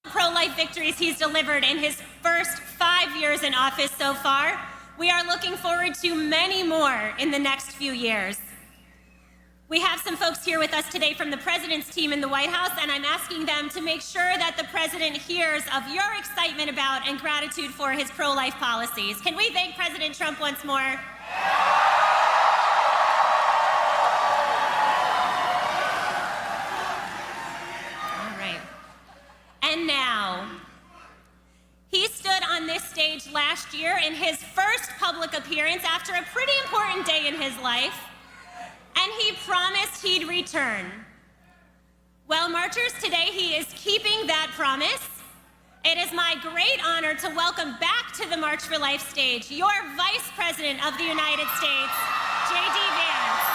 pro-life victories he's delivered in his first 5 years in office so far, we are looking forward to many more in the next few years. We have some folks here with us today from the President's team in the White House, and I'm asking them to make sure that the President hears of your excitement about and gratitude for his pro-life policies. Can we thank President Trump once more? All right. And now, he stood on this stage last year in his first public appearance after a pretty important day in his life, and he promised he'd return. Well, marchers, today he is keeping that promise. It is my great honor to welcome back to the March for Life stage your Vice President of the United States, J.D. Vance.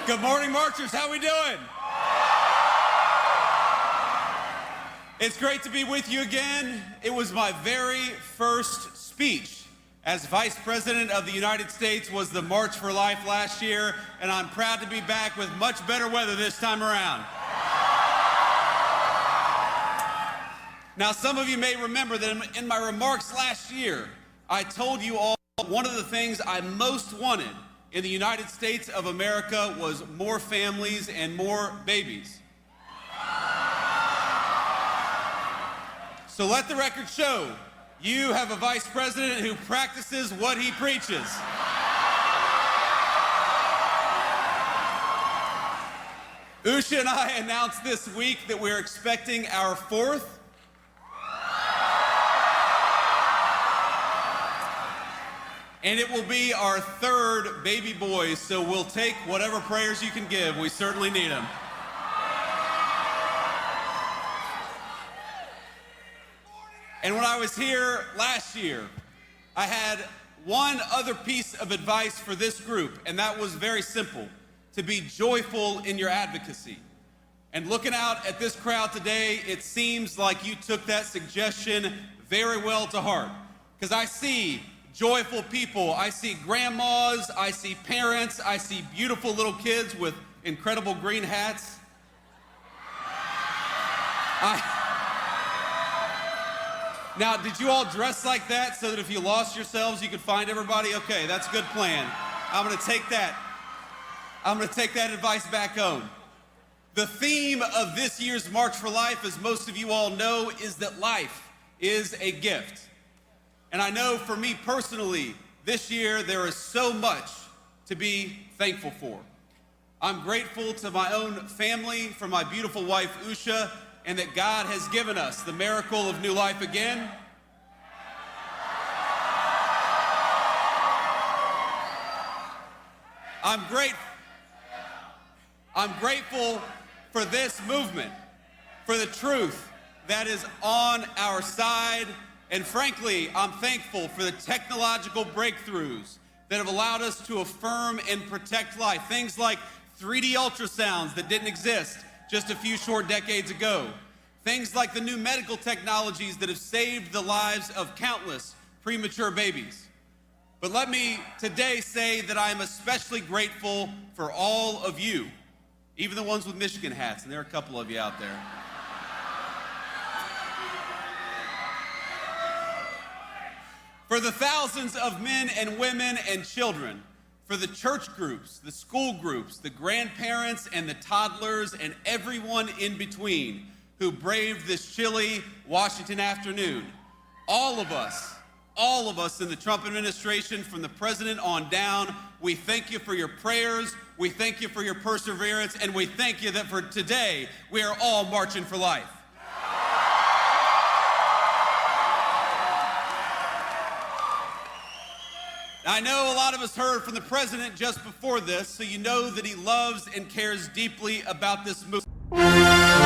Good morning, marchers. How we doing? It's great to be with you again. It was my very first speech as Vice President of the United States was the March for Life last year, and I'm proud to be back with much better weather this time around. Now, some of you may remember that in my remarks last year, I told you all one of the things I most wanted in the United States of America was more families and more babies. So let the record show, you have a vice president who practices what he preaches. Usha and I announced this week that we're expecting our fourth. And it will be our third baby boy, so we'll take whatever prayers you can give. We certainly need them. And when I was here last year, I had one other piece of advice for this group, and that was very simple: to be joyful in your advocacy. And looking out at this crowd today, it seems like you took that suggestion very well to heart, because I see joyful people. I see grandmas, I see parents, I see beautiful little kids with incredible green hats. Now, did you all dress like that so that if you lost yourselves, you could find everybody? Okay, that's a good plan. I'm gonna take that advice back home. The theme of this year's March for Life, as most of you all know, is that life is a gift. And I know for me personally, this year there is so much to be thankful for. I'm grateful to my own family, for my beautiful wife, Usha, and that God has given us the miracle of new life again. I'm grateful for this movement, for the truth that is on our side. And frankly, I'm thankful for the technological breakthroughs that have allowed us to affirm and protect life. Things like 3D ultrasounds that didn't exist just a few short decades ago. Things like the new medical technologies that have saved the lives of countless premature babies. But let me today say that I am especially grateful for all of you, even the ones with Michigan hats, and there are a couple of you out there. For the thousands of men and women and children, for the church groups, the school groups, the grandparents and the toddlers and everyone in between who braved this chilly Washington afternoon. All of us in the Trump administration, from the president on down, we thank you for your prayers, we thank you for your perseverance, and we thank you that for today, we are all marching for life. I know a lot of us heard from the president just before this, so you know that he loves and cares deeply about this movement.